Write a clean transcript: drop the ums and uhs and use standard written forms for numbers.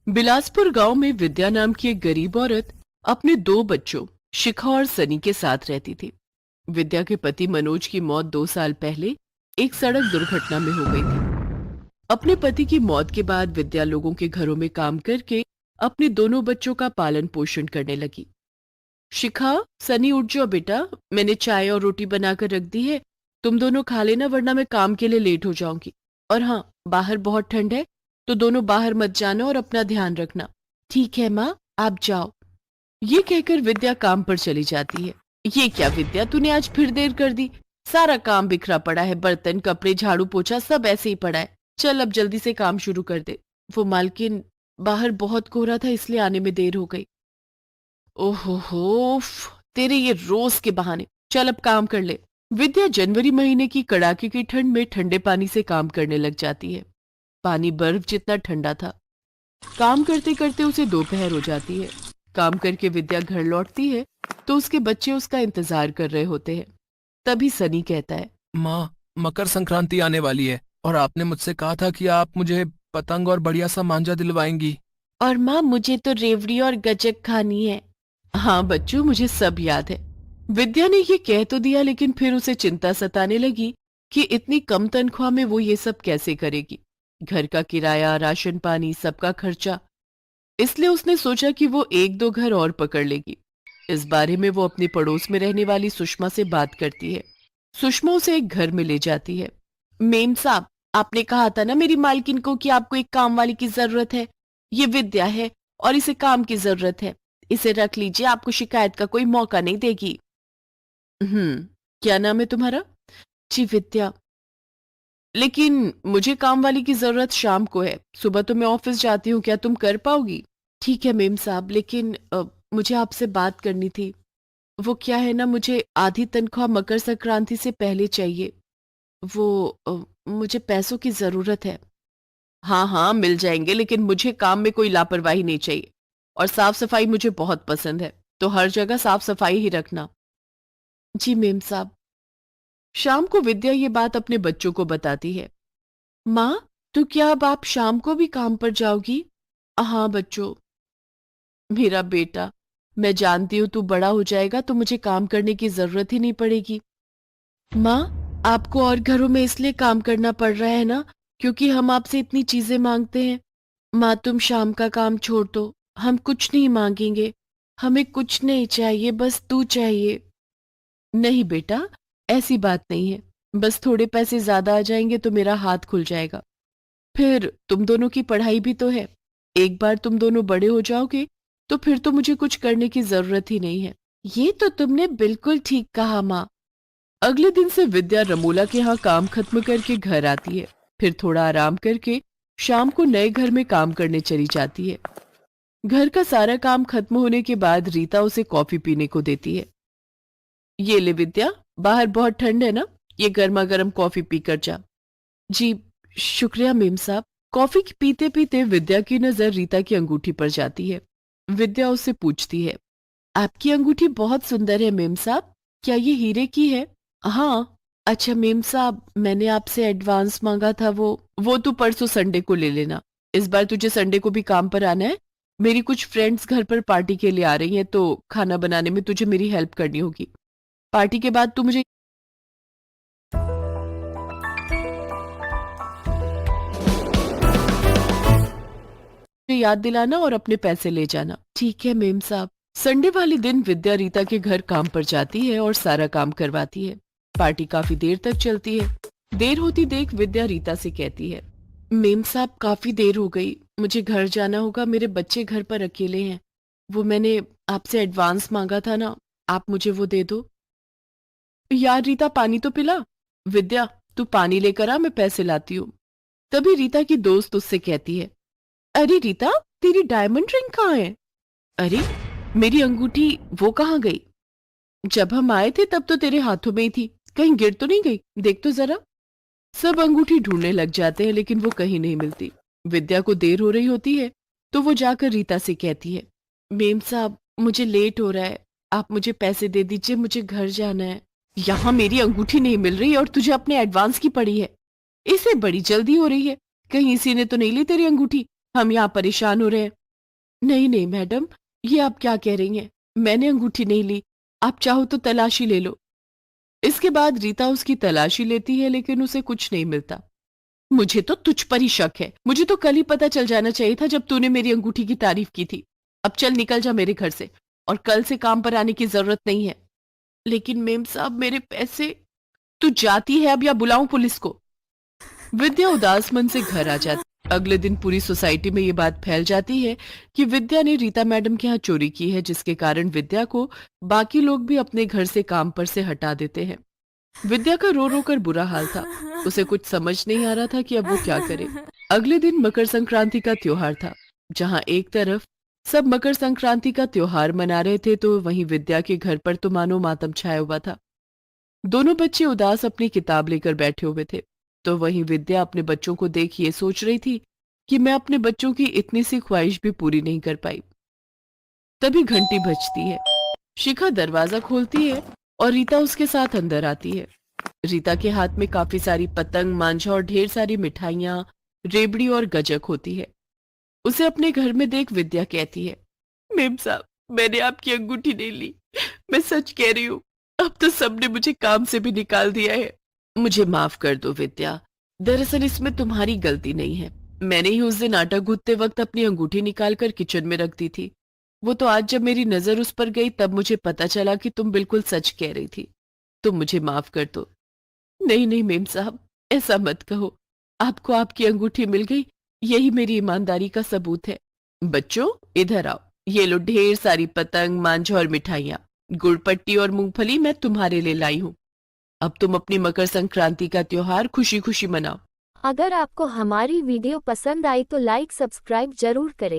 बिलासपुर गांव में विद्या नाम की एक गरीब औरत अपने दो बच्चों शिखा और सनी के साथ रहती थी। विद्या के पति मनोज की मौत 2 साल पहले एक सड़क दुर्घटना में हो गई थी। अपने पति की मौत के बाद विद्या लोगों के घरों में काम करके अपने दोनों बच्चों का पालन पोषण करने लगी। शिखा, सनी उठ जाओ बेटा, मैंने चाय और रोटी बनाकर रख दी है, तुम दोनों खा लेना वरना मैं काम के लिए लेट हो जाऊंगी। और हाँ, बाहर बहुत ठंड है तो दोनों बाहर मत जाना और अपना ध्यान रखना। ठीक है माँ, आप जाओ। ये कहकर विद्या काम पर चली जाती है। ये क्या विद्या, तूने आज फिर देर कर दी। सारा काम बिखरा पड़ा है, बर्तन कपड़े झाड़ू पोछा सब ऐसे ही पड़ा है। चल अब जल्दी से काम शुरू कर दे। वो मालकिन, बाहर बहुत कोहरा था इसलिए आने में देर हो गई। ओहो, तेरे ये रोज के बहाने। चल अब काम कर ले। विद्या जनवरी महीने की कड़ाके की ठंड में ठंडे पानी से काम करने लग जाती है। पानी बर्फ जितना ठंडा था। काम करते करते उसे दोपहर हो जाती है। काम करके विद्या घर लौटती है तो उसके बच्चे उसका इंतजार कर रहे होते हैं। तभी सनी कहता है, माँ, मकर संक्रांति आने वाली है और आपने मुझसे कहा था कि आप मुझे पतंग और बढ़िया सा मांझा दिलवाएंगी। और माँ मुझे तो रेवड़ी और गजक खानी है। हाँ बच्चों, मुझे सब याद है। विद्या ने ये कह तो दिया लेकिन फिर उसे चिंता सताने लगी कि इतनी कम तनख्वाह में वो ये सब कैसे करेगी। घर का किराया, राशन पानी, सबका खर्चा। इसलिए उसने सोचा कि वो एक दो घर और पकड़ लेगी। इस बारे में वो अपने पड़ोस में रहने वाली सुषमा से बात करती है। सुषमा उसे एक घर में ले जाती है। मेम साहब, आपने कहा था ना मेरी मालकिन को कि आपको एक काम वाली की जरूरत है। ये विद्या है और इसे काम की जरूरत है। इसे रख लीजिए, आपको शिकायत का कोई मौका नहीं देगी। क्या नाम है तुम्हारा? जी विद्या। लेकिन मुझे काम वाली की जरूरत शाम को है, सुबह तो मैं ऑफिस जाती हूँ, क्या तुम कर पाओगी? ठीक है मेम साहब, लेकिन मुझे आपसे बात करनी थी। वो क्या है ना, मुझे आधी तनख्वाह मकर संक्रांति से पहले चाहिए। वो मुझे पैसों की जरूरत है। हाँ हाँ, मिल जाएंगे, लेकिन मुझे काम में कोई लापरवाही नहीं चाहिए। और साफ सफाई मुझे बहुत पसंद है, तो हर जगह साफ सफाई ही रखना। जी मेम साहब। शाम को विद्या ये बात अपने बच्चों को बताती है। माँ, तो क्या अब आप शाम को भी काम पर जाओगी? हाँ बच्चों। मेरा बेटा, मैं जानती हूँ तू बड़ा हो जाएगा तो मुझे काम करने की जरूरत ही नहीं पड़ेगी। माँ, आपको और घरों में इसलिए काम करना पड़ रहा है ना क्योंकि हम आपसे इतनी चीजें मांगते हैं। माँ, तुम शाम का काम छोड़ दो, हम कुछ नहीं मांगेंगे। हमें कुछ नहीं चाहिए, बस तू चाहिए। नहीं बेटा, ऐसी बात नहीं है। बस थोड़े पैसे ज्यादा आ जाएंगे तो मेरा हाथ खुल जाएगा। फिर तुम दोनों की पढ़ाई भी तो है। एक बार तुम दोनों बड़े हो जाओगे तो फिर तो मुझे कुछ करने की जरूरत ही नहीं है। ये तो तुमने बिल्कुल ठीक कहा माँ। अगले दिन से विद्या रमोला के यहाँ काम खत्म करके घर आती है। फिर थोड़ा आराम करके शाम को नए घर में काम करने चली जाती है। घर का सारा काम खत्म होने के बाद रीता उसे कॉफी पीने को देती है। ये ले विद्या, बाहर बहुत ठंड है ना, ये गर्मा गर्म कॉफी पीकर जा। जी शुक्रिया मेम साहब। कॉफी पीते पीते विद्या की नजर रीता की अंगूठी पर जाती है। विद्या उससे पूछती है, आपकी अंगूठी बहुत सुंदर है मेम साहब, क्या ये हीरे की है? हाँ। अच्छा मेम साहब, मैंने आपसे एडवांस मांगा था, वो तू परसों संडे को ले लेना। इस बार तुझे संडे को भी काम पर आना है। मेरी कुछ फ्रेंड्स घर पर पार्टी के लिए आ रही हैं तो खाना बनाने में तुझे मेरी हेल्प करनी होगी। पार्टी के बाद तू मुझे याद दिलाना और अपने पैसे ले जाना। ठीक है मेम साहब। संडे वाले दिन विद्या रीता के घर काम पर जाती है और सारा काम करवाती है। पार्टी काफी देर तक चलती है। देर होती देख विद्या रीता से कहती है, मेम साहब काफी देर हो गई, मुझे घर जाना होगा, मेरे बच्चे घर पर अकेले हैं। वो मैंने आपसे एडवांस मांगा था ना, आप मुझे वो दे दो। यार रीता, पानी तो पिला। विद्या, तू पानी लेकर आ, मैं पैसे लाती हूँ। तभी रीता की दोस्त उससे कहती है, अरे रीता, तेरी डायमंड रिंग कहाँ है? अरे, मेरी अंगूठी वो कहाँ गई? जब हम आए थे तब तो तेरे हाथों में ही थी, कहीं गिर तो नहीं गई? देख तो जरा। सब अंगूठी ढूंढने लग जाते हैं लेकिन वो कहीं नहीं मिलती। विद्या को देर हो रही होती है तो वो जाकर रीता से कहती है, मेम साहब मुझे लेट हो रहा है, आप मुझे पैसे दे दीजिए, मुझे घर जाना है। यहाँ मेरी अंगूठी नहीं मिल रही और तुझे अपने एडवांस की पड़ी है। इसे बड़ी जल्दी हो रही है, कहीं इसी ने तो नहीं ली तेरी अंगूठी? हम यहाँ परेशान हो रहे हैं। नहीं नहीं मैडम, ये आप क्या कह रही हैं? मैंने अंगूठी नहीं ली। आप चाहो तो तलाशी ले लो। इसके बाद रीता उसकी तलाशी लेती है लेकिन उसे कुछ नहीं मिलता। मुझे तो तुझ पर ही शक है। मुझे तो कल ही पता चल जाना चाहिए था जब तूने मेरी अंगूठी की तारीफ की थी। अब चल निकल जा मेरे घर से, और कल से काम पर आने की जरूरत नहीं है। लेकिन मेम साहब मेरे पैसे। तू जाती है अब या बुलाऊं पुलिस को? विद्या उदास मन से घर आ जाती। अगले दिन पूरी सोसाइटी में ये बात फैल जाती है कि विद्या ने रीता मैडम के यहाँ चोरी की है, जिसके कारण विद्या को बाकी लोग भी अपने घर से काम पर से हटा देते हैं। विद्या का रो रो कर बुरा हाल था। उसे कुछ समझ नहीं आ रहा था कि अब वो क्या करे। अगले दिन मकर संक्रांति का त्योहार था। जहां एक तरफ सब मकर संक्रांति का त्योहार मना रहे थे, तो वहीं विद्या के घर पर तो मानो मातम छाया हुआ था। दोनों बच्चे उदास अपनी किताब लेकर बैठे हुए थे। तो वहीं विद्या अपने बच्चों को देख ये सोच रही थी कि मैं अपने बच्चों की इतनी सी ख्वाहिश भी पूरी नहीं कर पाई। तभी घंटी बजती है। शिखा दरवाजा खोलती है और रीता उसके साथ अंदर आती है। रीता के हाथ में काफी सारी पतंग, मांझा और ढेर सारी मिठाइयां, रेबड़ी और गजक होती है। उसे अपने घर में देख विद्या कहती है, मेम साहब मैंने आपकी अंगूठी नहीं ली। मैं सच कह रही हूँ, अब तो सबने मुझे काम से भी निकाल दिया है। मुझे माफ कर दो विद्या, दरअसल इसमें तुम्हारी गलती नहीं है। मैंने ही उस दिन आटा गूंथते वक्त अपनी अंगूठी निकालकर किचन में रख दी थी। वो तो आज जब मेरी नजर उस पर गई तब मुझे पता चला कि तुम बिल्कुल सच कह रही थी। तुम मुझे माफ कर दो। नहीं नहीं मेम साहब, ऐसा मत कहो। आपको आपकी अंगूठी मिल गई, यही मेरी ईमानदारी का सबूत है। बच्चों इधर आओ, ये लो ढेर सारी पतंग, मांझा और मिठाइयाँ, गुड़पट्टी और मूंगफली मैं तुम्हारे लिए लाई हूँ। अब तुम अपनी मकर संक्रांति का त्योहार खुशी खुशी मनाओ। अगर आपको हमारी वीडियो पसंद आई तो लाइक सब्सक्राइब जरूर करें।